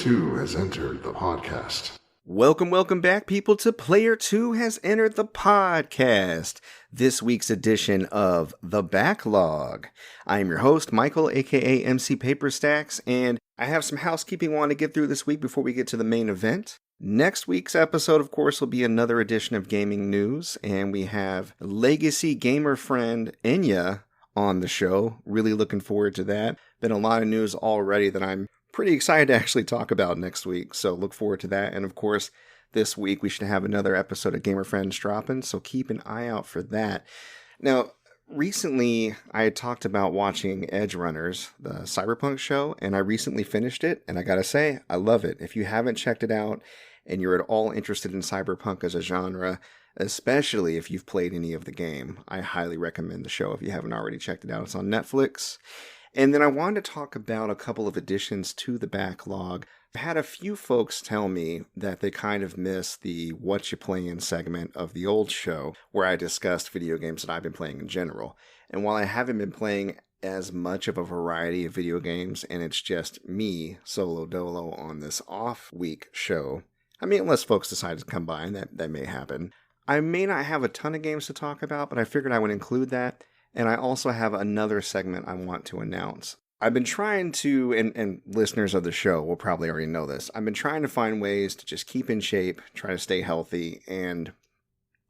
2 has entered the podcast. Welcome back, people, to Player 2 has entered the podcast. This week's edition of The Backlog. I am your host, Michael, aka MC Paperstacks, and I have some housekeeping I want to get through this week before we get to the main event. Next week's episode, of course, will be another edition of gaming news, and we have legacy gamer friend Enya on the show. Really looking forward to that. Been a lot of news already that I'm pretty excited to actually talk about next week, so look forward to that. And of course, this week we should have another episode of Gamer Friends dropping, so keep an eye out for that. Now, recently I had talked about watching Edge Runners, the Cyberpunk show, and I recently finished it, and I gotta say, I love it. If you haven't checked it out, and you're at all interested in cyberpunk as a genre, especially if you've played any of the game, I highly recommend the show if you haven't already checked it out. It's on Netflix. And then I wanted to talk about a couple of additions to the backlog. I've had a few folks tell me that they kind of miss the Whatcha Playing segment of the old show, where I discussed video games that I've been playing in general. And while I haven't been playing as much of a variety of video games, and it's just me, solo dolo, on this off-week show, I mean, unless folks decide to come by, and that may happen, I may not have a ton of games to talk about, but I figured I would include that. And I also have another segment I want to announce. I've been trying to, and listeners of the show will probably already know this, I've been trying to find ways to just keep in shape, try to stay healthy, and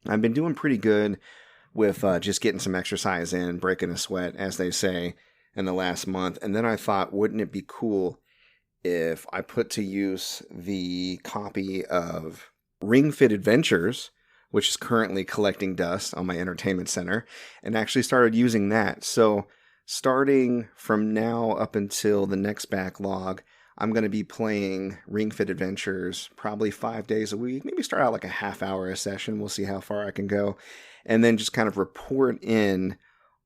I've been doing pretty good with just getting some exercise in, breaking a sweat, as they say, in the last month. And then I thought, wouldn't it be cool if I put to use the copy of Ring Fit Adventures, which is currently collecting dust on my entertainment center, and actually started using that. So starting from now up until the next backlog, I'm going to be playing Ring Fit Adventures probably 5 days a week. Maybe start out like a half hour a session. We'll see how far I can go. And then just kind of report in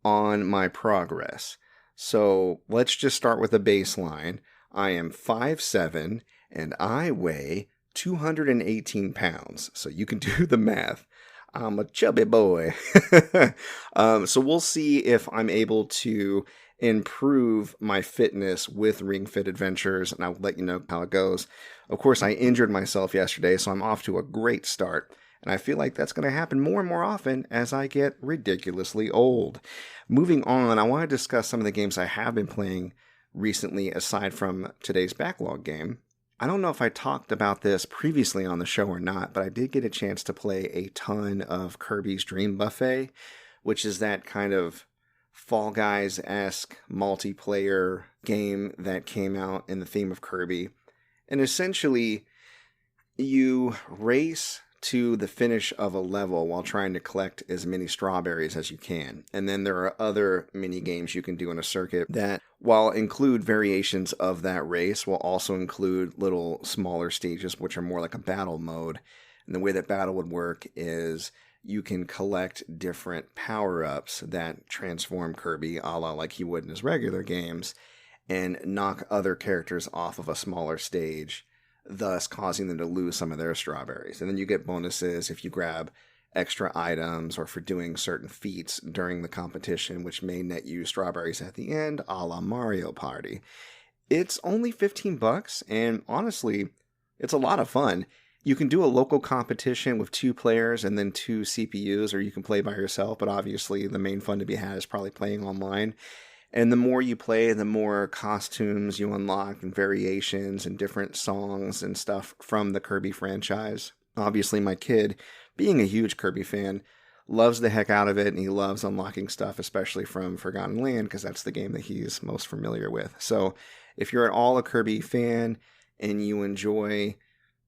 on my progress. So let's just start with a baseline. I am 5'7", and I weigh 218 pounds. So you can do the math. I'm a chubby boy. So we'll see if I'm able to improve my fitness with Ring Fit Adventures, and I'll let you know how it goes. Of course, I injured myself yesterday, so I'm off to a great start. And I feel like that's going to happen more and more often as I get ridiculously old. Moving on, I want to discuss some of the games I have been playing recently aside from today's backlog game. I don't know if I talked about this previously on the show or not, but I did get a chance to play a ton of Kirby's Dream Buffet, which is that kind of Fall Guys-esque multiplayer game that came out in the theme of Kirby. And essentially, you race to the finish of a level while trying to collect as many strawberries as you can. And then there are other mini games you can do in a circuit that, while include variations of that race, will also include little smaller stages which are more like a battle mode. And the way that battle would work is you can collect different power-ups that transform Kirby, a la like he would in his regular games, and knock other characters off of a smaller stage, thus causing them to lose some of their strawberries. And then you get bonuses if you grab extra items or for doing certain feats during the competition, which may net you strawberries at the end, a la Mario Party. It's only $15, and honestly, it's a lot of fun. You can do a local competition with 2 players and then 2 CPUs, or you can play by yourself, but obviously the main fun to be had is probably playing online. And the more you play, the more costumes you unlock and variations and different songs and stuff from the Kirby franchise. Obviously, my kid, being a huge Kirby fan, loves the heck out of it, and he loves unlocking stuff, especially from Forgotten Land, because that's the game that he's most familiar with. So if you're at all a Kirby fan and you enjoy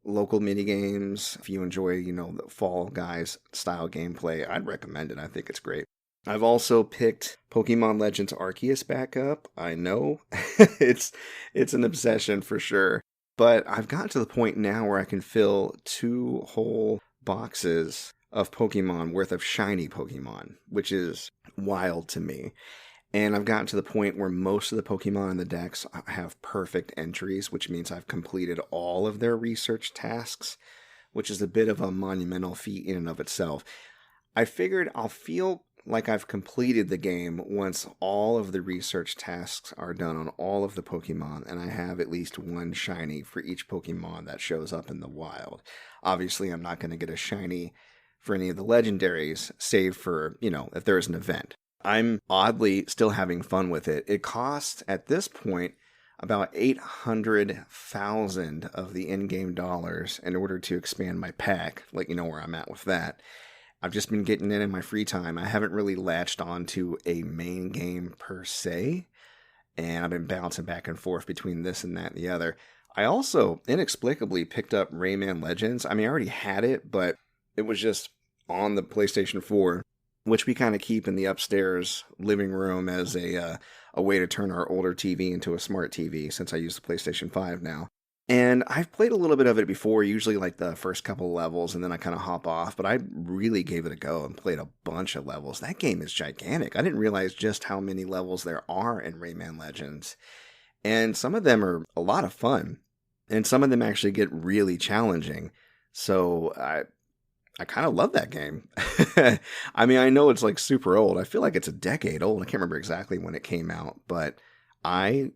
local minigames, if you enjoy, the Fall Guys style gameplay, I'd recommend it. I think it's great. I've also picked Pokemon Legends Arceus back up. I know it's an obsession for sure, but I've gotten to the point now where I can fill 2 whole boxes of Pokemon worth of shiny Pokemon, which is wild to me. And I've gotten to the point where most of the Pokemon in the decks have perfect entries, which means I've completed all of their research tasks, which is a bit of a monumental feat in and of itself. I figured I'll feel like I've completed the game once all of the research tasks are done on all of the Pokemon, and I have at least one shiny for each Pokemon that shows up in the wild. Obviously, I'm not going to get a shiny for any of the legendaries, save for, if there's an event. I'm oddly still having fun with it. It costs, at this point, about 800,000 of the in-game dollars in order to expand my pack, let you know where I'm at with that. I've just been getting in my free time. I haven't really latched on to a main game per se, and I've been bouncing back and forth between this and that and the other. I also inexplicably picked up Rayman Legends. I already had it, but it was just on the PlayStation 4, which we kind of keep in the upstairs living room as a way to turn our older TV into a smart TV, since I use the PlayStation 5 now. And I've played a little bit of it before, usually like the first couple of levels, and then I kind of hop off. But I really gave it a go and played a bunch of levels. That game is gigantic. I didn't realize just how many levels there are in Rayman Legends. And some of them are a lot of fun. And some of them actually get really challenging. So I kind of love that game. I know it's like super old. I feel like it's a decade old. I can't remember exactly when it came out. But I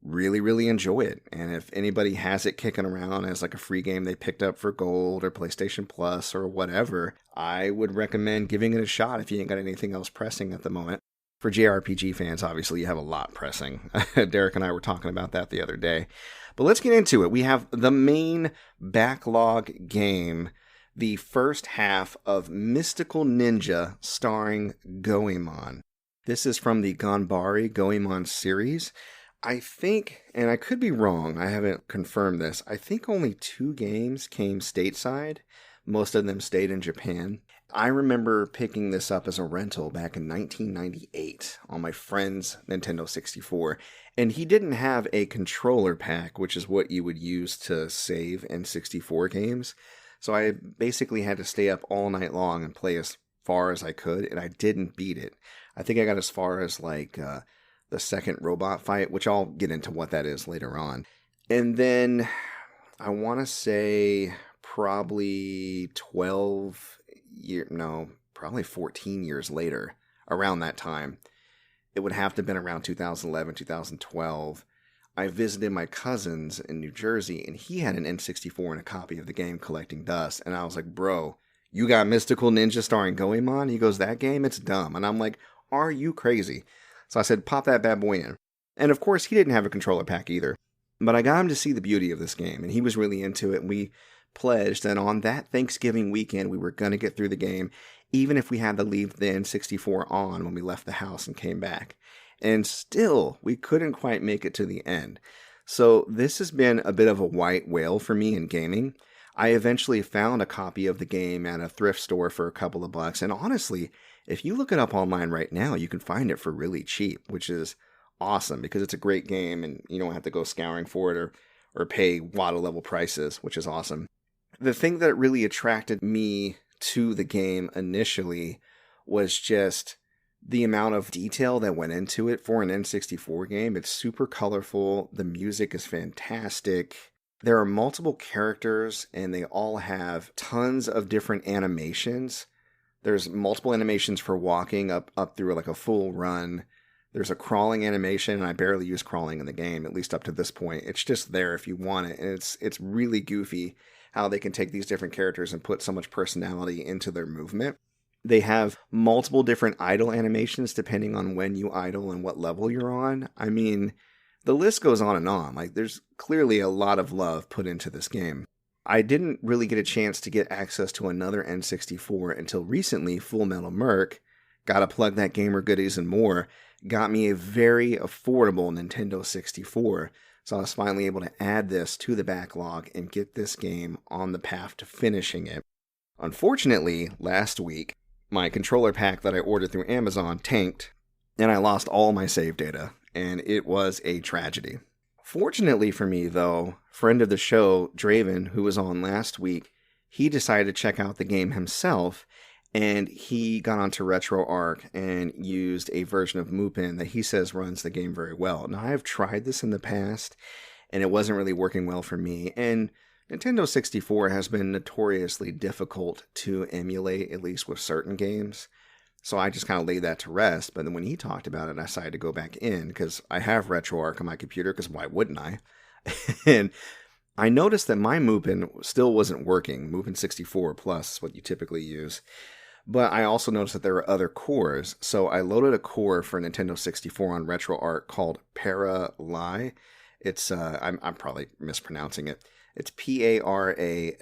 really, really enjoy it. And if anybody has it kicking around as like a free game they picked up for Gold or PlayStation Plus or whatever, I would recommend giving it a shot if you ain't got anything else pressing at the moment. For JRPG fans, obviously, you have a lot pressing. Derek and I were talking about that the other day. But let's get into it. We have the main backlog game, the first half of Mystical Ninja Starring Goemon. This is from the Ganbare Goemon series. I think, and I could be wrong, I haven't confirmed this, I think only 2 games came stateside. Most of them stayed in Japan. I remember picking this up as a rental back in 1998 on my friend's Nintendo 64, and he didn't have a controller pack, which is what you would use to save N64 games. So I basically had to stay up all night long and play as far as I could, and I didn't beat it. I think I got as far as the second robot fight, which I'll get into what that is later on. And then I want to say probably 14 years later, around that time, it would have to have been around 2011, 2012. I visited my cousins in New Jersey, and he had an N64 and a copy of the game Collecting Dust. And I was like, bro, you got Mystical Ninja Starring Goemon? He goes, that game? It's dumb. And I'm like, are you crazy? So I said, pop that bad boy in. And of course, he didn't have a controller pack either. But I got him to see the beauty of this game, and he was really into it. And we pledged that on that Thanksgiving weekend, we were going to get through the game, even if we had to leave the N64 on when we left the house and came back. And still, we couldn't quite make it to the end. So this has been a bit of a white whale for me in gaming. I eventually found a copy of the game at a thrift store for a couple of bucks, and honestly, if you look it up online right now, you can find it for really cheap, which is awesome because it's a great game and you don't have to go scouring for it or pay WADA level prices, which is awesome. The thing that really attracted me to the game initially was just the amount of detail that went into it for an N64 game. It's super colorful. The music is fantastic. There are multiple characters and they all have tons of different animations. There's multiple animations for walking up through like a full run. There's a crawling animation, and I barely use crawling in the game, at least up to this point. It's just there if you want it, and it's really goofy how they can take these different characters and put so much personality into their movement. They have multiple different idle animations depending on when you idle and what level you're on. The list goes on and on. Like, there's clearly a lot of love put into this game. I didn't really get a chance to get access to another N64 until recently. Full Metal Merc, gotta plug that Gamer Goodies and more, got me a very affordable Nintendo 64. So I was finally able to add this to the backlog and get this game on the path to finishing it. Unfortunately, last week, my controller pack that I ordered through Amazon tanked, and I lost all my save data, and it was a tragedy. Fortunately for me, though, friend of the show, Draven, who was on last week, he decided to check out the game himself, and he got onto RetroArch and used a version of Mupen that he says runs the game very well. Now, I have tried this in the past, and it wasn't really working well for me, and Nintendo 64 has been notoriously difficult to emulate, at least with certain games. So I just kind of laid that to rest. But then when he talked about it, I decided to go back in because I have RetroArch on my computer, because why wouldn't I? And I noticed that my Mupen still wasn't working. Mupen 64 Plus is what you typically use. But I also noticed that there were other cores. So I loaded a core for Nintendo 64 on RetroArch called Parallei. It's, I'm probably mispronouncing it. It's Parallei,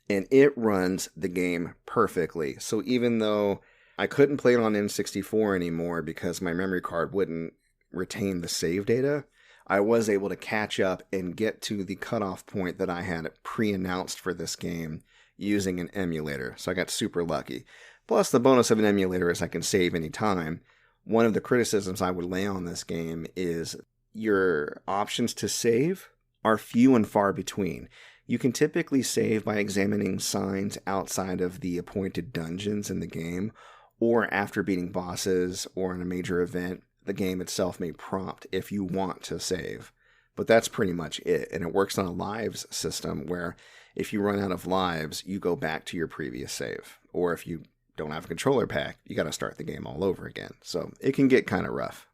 and it runs the game perfectly. So even though I couldn't play it on N64 anymore because my memory card wouldn't retain the save data, I was able to catch up and get to the cutoff point that I had pre-announced for this game using an emulator. So I got super lucky. Plus, the bonus of an emulator is I can save anytime. One of the criticisms I would lay on this game is your options to save are few and far between. You can typically save by examining signs outside of the appointed dungeons in the game, or after beating bosses or in a major event, the game itself may prompt if you want to save. But that's pretty much it, and it works on a lives system where if you run out of lives, you go back to your previous save. Or if you don't have a controller pack, you got to start the game all over again. So it can get kind of rough.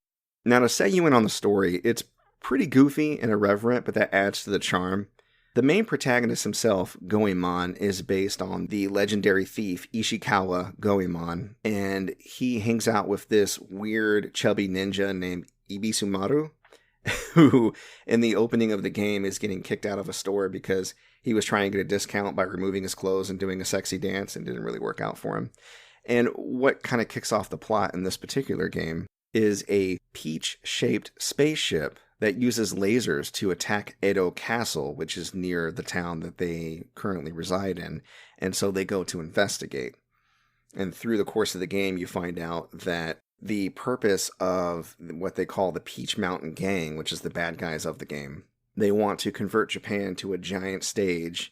Now, to set you in on the story, it's pretty goofy and irreverent, but that adds to the charm. The main protagonist himself, Goemon, is based on the legendary thief Ishikawa Goemon, and he hangs out with this weird chubby ninja named Ibisumaru, who in the opening of the game is getting kicked out of a store because he was trying to get a discount by removing his clothes and doing a sexy dance, and didn't really work out for him. And what kind of kicks off the plot in this particular game is a peach-shaped spaceship that uses lasers to attack Edo Castle, which is near the town that they currently reside in. And so they go to investigate. And through the course of the game, you find out that the purpose of what they call the Peach Mountain Gang, which is the bad guys of the game, they want to convert Japan to a giant stage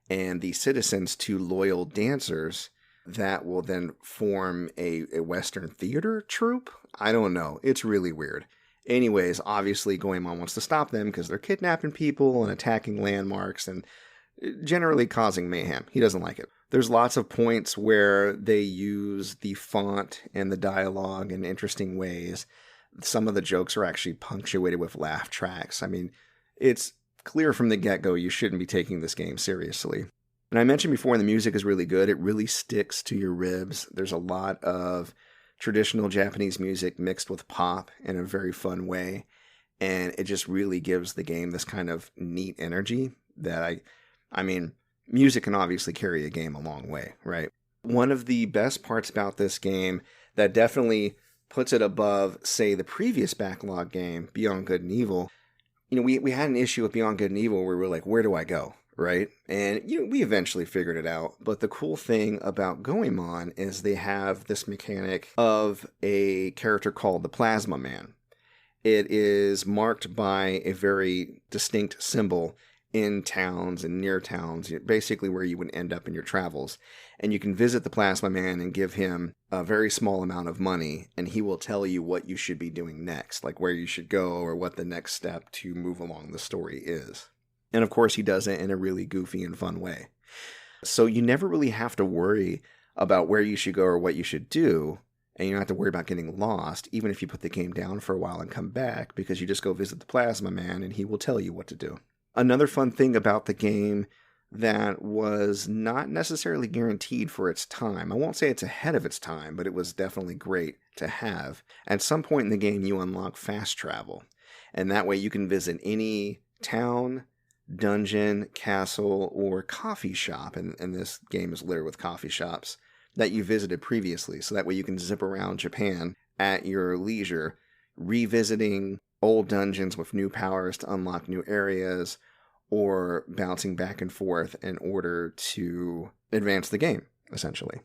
and the citizens to loyal dancers that will then form a Western theater troupe. I don't know. It's really weird. Anyways, obviously Goemon wants to stop them because they're kidnapping people and attacking landmarks and generally causing mayhem. He doesn't like it. There's lots of points where they use the font and the dialogue in interesting ways. Some of the jokes are actually punctuated with laugh tracks. I mean, it's clear from the get-go you shouldn't be taking this game seriously. And I mentioned before, the music is really good. It really sticks to your ribs. There's a lot of traditional Japanese music mixed with pop in a very fun way. And it just really gives the game this kind of neat energy that I mean, music can obviously carry a game a long way, right? One of the best parts about this game that definitely puts it above, say, the previous Backlog game, Beyond Good and Evil. You know, we had an issue with Beyond Good and Evil where we were like, where do I go? Right? And we eventually figured it out. But the cool thing about Goemon is they have this mechanic of a character called the Plasma Man. It is marked by a very distinct symbol in towns and near towns, basically where you would end up in your travels. And you can visit the Plasma Man and give him a very small amount of money, and he will tell you what you should be doing next, like where you should go or what the next step to move along the story is. And of course, he does it in a really goofy and fun way. So you never really have to worry about where you should go or what you should do. And you don't have to worry about getting lost, even if you put the game down for a while and come back, because you just go visit the Plasma Man and he will tell you what to do. Another fun thing about the game that was not necessarily guaranteed for its time. I won't say it's ahead of its time, but it was definitely great to have. At some point in the game, you unlock fast travel. And that way you can visit any town, dungeon, castle, or coffee shop, and this game is littered with coffee shops, that you visited previously. So that way you can zip around Japan at your leisure, revisiting old dungeons with new powers to unlock new areas, or bouncing back and forth in order to advance the game, essentially.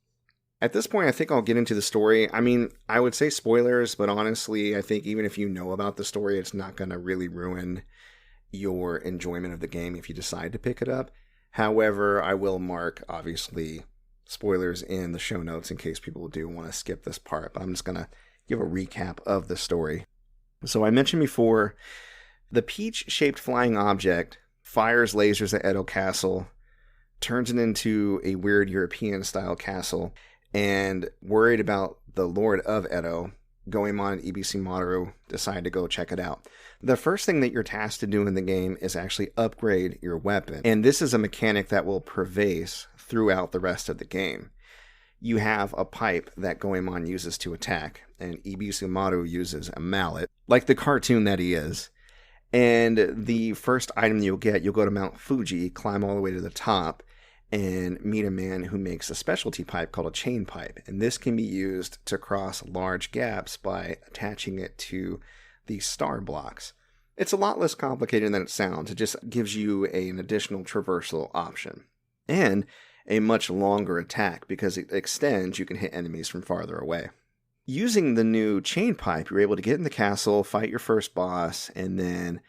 At this point, I think I'll get into the story. I mean, I would say spoilers, but honestly, I think even if you know about the story, it's not going to really ruin your enjoyment of the game if you decide to pick it up. However, I will mark, obviously, spoilers in the show notes in case people do want to skip this part, but I'm just going to give a recap of the story. So I mentioned before, the peach-shaped flying object fires lasers at Edo Castle, turns it into a weird European-style castle, and worried about the Lord of Edo, Goemon and Ibisumaru decide to go check it out. The first thing that you're tasked to do in the game is actually upgrade your weapon, and this is a mechanic that will pervade throughout the rest of the game. You have a pipe that Goemon uses to attack, and Ibisumaru uses a mallet, like the cartoon that he is. And the first item you'll go to Mount Fuji, climb all the way to the top, and meet a man who makes a specialty pipe called a chain pipe. And this can be used to cross large gaps by attaching it to these star blocks. It's a lot less complicated than it sounds. It just gives you an additional traversal option. And a much longer attack because it extends, you can hit enemies from farther away. Using the new chain pipe, you're able to get in the castle, fight your first boss, and then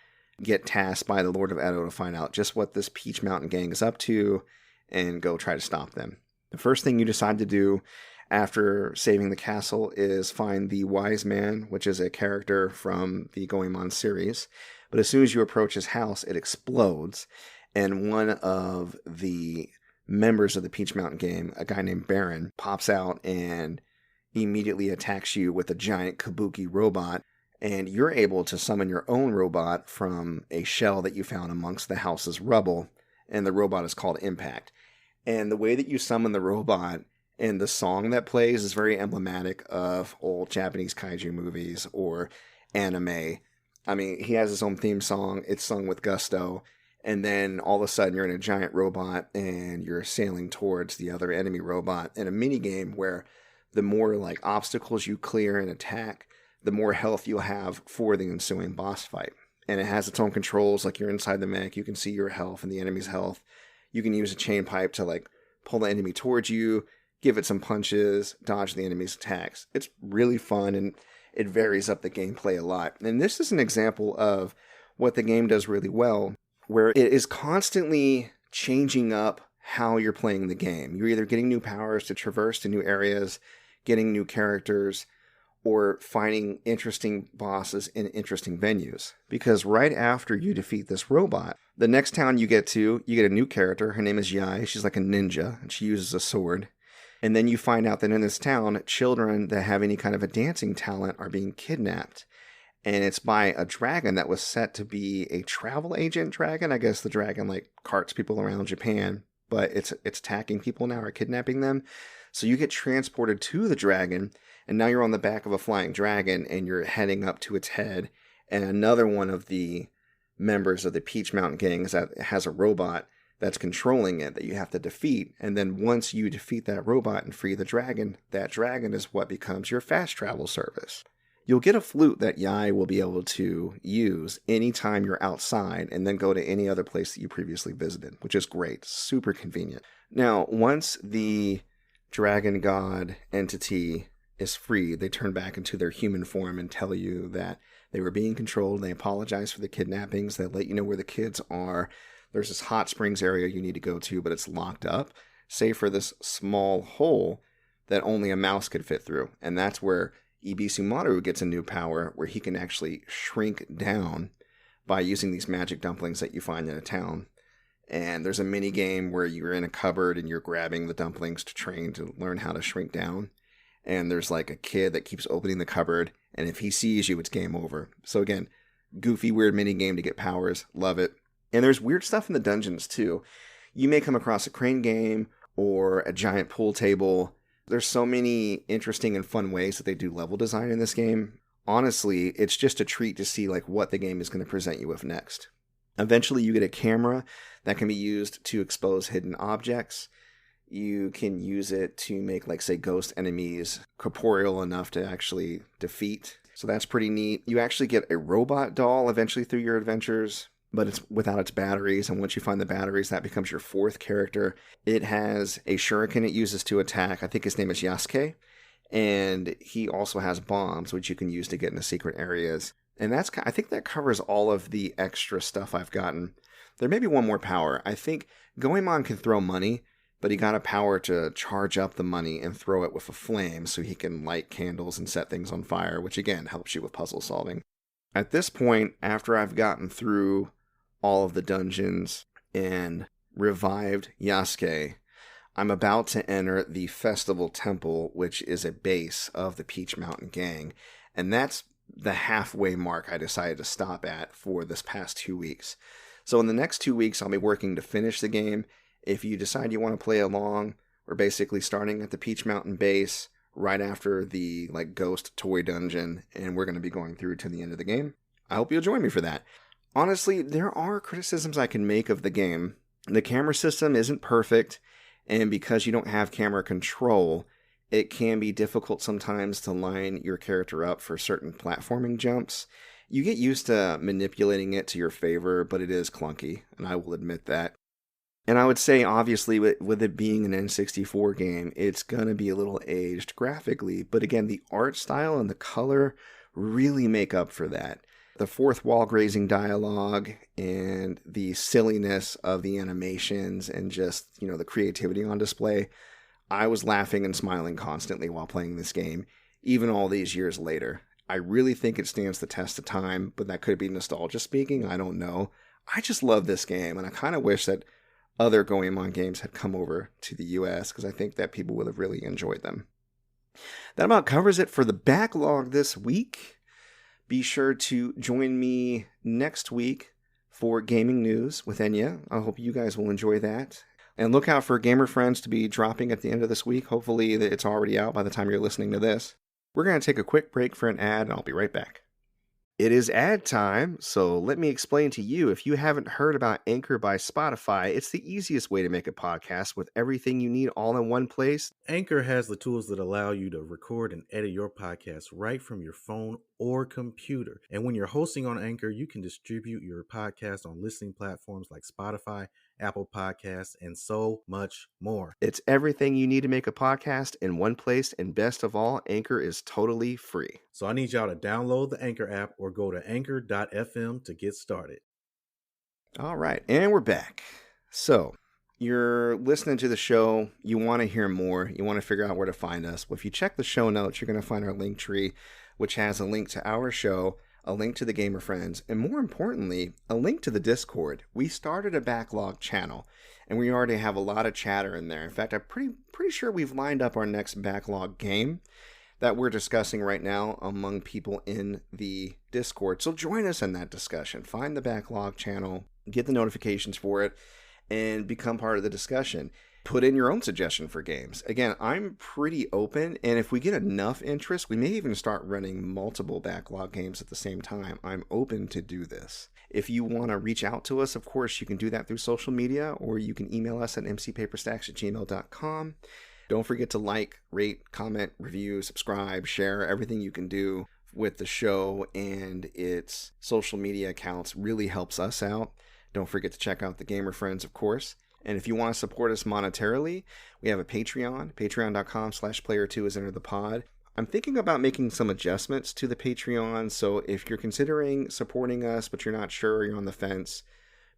get tasked by the Lord of Edo to find out just what this Peach Mountain gang is up to and go try to stop them. The first thing you decide to do after saving the castle is find the Wise Man, which is a character from the Goemon series. But as soon as you approach his house, it explodes, and one of the members of the Peach Mountain gang, a guy named Baron, pops out and immediately attacks you with a giant kabuki robot, and you're able to summon your own robot from a shell that you found amongst the house's rubble, and the robot is called Impact. And the way that you summon the robot and the song that plays is very emblematic of old Japanese kaiju movies or anime. I mean, he has his own theme song, it's sung with gusto, and then all of a sudden you're in a giant robot and you're sailing towards the other enemy robot in a mini game where the more like obstacles you clear and attack, the more health you'll have for the ensuing boss fight. And it has its own controls, like you're inside the mech, you can see your health and the enemy's health. You can use a chain pipe to like pull the enemy towards you, give it some punches, dodge the enemy's attacks. It's really fun and it varies up the gameplay a lot. And this is an example of what the game does really well, where it is constantly changing up how you're playing the game. You're either getting new powers to traverse to new areas, getting new characters, or finding interesting bosses in interesting venues. Because right after you defeat this robot, the next town you get to, you get a new character. Her name is Yai. She's like a ninja, and she uses a sword. And then you find out that in this town, children that have any kind of a dancing talent are being kidnapped. And it's by a dragon that was set to be a travel agent dragon. I guess the dragon like carts people around Japan, but it's attacking people now or kidnapping them. So you get transported to the dragon, and now you're on the back of a flying dragon, and you're heading up to its head. And another one of the members of the Peach Mountain gang has a robot that's controlling it that you have to defeat. And then once you defeat that robot and free the dragon, that dragon is what becomes your fast travel service. You'll get a flute that Yai will be able to use anytime you're outside and then go to any other place that you previously visited, which is great. Super convenient. Now, once the dragon god entity is free, they turn back into their human form and tell you that they were being controlled. They apologize for the kidnappings. They let you know where the kids are. There's this hot springs area you need to go to, but it's locked up, save for this small hole that only a mouse could fit through. And that's where Ibisumaru gets a new power where he can actually shrink down by using these magic dumplings that you find in a town. And there's a mini game where you're in a cupboard and you're grabbing the dumplings to train to learn how to shrink down. And there's like a kid that keeps opening the cupboard, and if he sees you, it's game over. So again, goofy, weird mini game to get powers. Love it. And there's weird stuff in the dungeons too. You may come across a crane game or a giant pool table. There's so many interesting and fun ways that they do level design in this game. Honestly, it's just a treat to see like what the game is going to present you with next. Eventually, you get a camera that can be used to expose hidden objects. You can use it to make, like, say, ghost enemies corporeal enough to actually defeat. So that's pretty neat. You actually get a robot doll eventually through your adventures, but it's without its batteries. And once you find the batteries, that becomes your fourth character. It has a shuriken it uses to attack. I think his name is Yasuke. And he also has bombs, which you can use to get into secret areas. And I think that covers all of the extra stuff I've gotten. There may be one more power. I think Goemon can throw money, but he got a power to charge up the money and throw it with a flame so he can light candles and set things on fire, which again helps you with puzzle solving. At this point, after I've gotten through all of the dungeons and revived Yasuke, I'm about to enter the Festival Temple, which is a base of the Peach Mountain Gang, and that's the halfway mark I decided to stop at for this past 2 weeks. So in the next 2 weeks, I'll be working to finish the game. If you decide you want to play along, we're basically starting at the Peach Mountain base right after the ghost toy dungeon, and we're going to be going through to the end of the game. I hope you'll join me for that. Honestly, there are criticisms I can make of the game. The camera system isn't perfect, and because you don't have camera control, it can be difficult sometimes to line your character up for certain platforming jumps. You get used to manipulating it to your favor, but it is clunky, and I will admit that. And I would say, obviously, with it being an N64 game, it's going to be a little aged graphically, but again, the art style and the color really make up for that. The fourth wall grazing dialogue and the silliness of the animations and just, the creativity on display. I was laughing and smiling constantly while playing this game, even all these years later. I really think it stands the test of time, but that could be nostalgia speaking. I don't know. I just love this game, and I kind of wish that other Goemon games had come over to the US because I think that people would have really enjoyed them. That about covers it for the backlog this week. Be sure to join me next week for gaming news with Enya. I hope you guys will enjoy that. And look out for Gamer Friends to be dropping at the end of this week. Hopefully it's already out by the time you're listening to this. We're going to take a quick break for an ad, and I'll be right back. It is ad time, so let me explain to you. If you haven't heard about Anchor by Spotify, it's the easiest way to make a podcast with everything you need all in one place. Anchor has the tools that allow you to record and edit your podcast right from your phone or computer. And when you're hosting on Anchor, you can distribute your podcast on listening platforms like Spotify, Apple Podcasts, and so much more. It's everything you need to make a podcast in one place, and best of all, Anchor is totally free. So I need y'all to download the Anchor app or go to anchor.fm to get started. All right, and we're back. So, you're listening to the show, you want to hear more, you want to figure out where to find us. Well, if you check the show notes, you're going to find our link tree, which has a link to our show, a link to the Gamer Friends, and more importantly, a link to the Discord. We started a Backlog channel, and we already have a lot of chatter in there. In fact, I'm pretty sure we've lined up our next Backlog game that we're discussing right now among people in the Discord. So join us in that discussion. Find the Backlog channel, get the notifications for it, and become part of the discussion. Put in your own suggestion for games. Again, I'm pretty open, and if we get enough interest, we may even start running multiple Backlog games at the same time. I'm open to do this. If you want to reach out to us, of course, you can do that through social media, or you can email us at mcpaperstacks@gmail.com. Don't forget to like, rate, comment, review, subscribe, share. Everything you can do with the show and its social media accounts really helps us out. Don't forget to check out the Gamer Friends, of course. And if you want to support us monetarily, we have a Patreon, patreon.com/player2 is enter the pod. I'm thinking about making some adjustments to the Patreon, so if you're considering supporting us, but you're not sure, you're on the fence,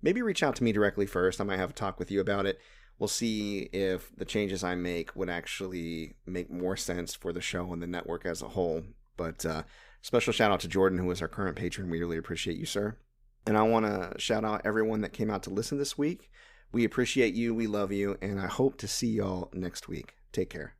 maybe reach out to me directly first. I might have a talk with you about it. We'll see if the changes I make would actually make more sense for the show and the network as a whole. But special shout out to Jordan, who is our current patron. We really appreciate you, sir. And I want to shout out everyone that came out to listen this week. We appreciate you, we love you, and I hope to see y'all next week. Take care.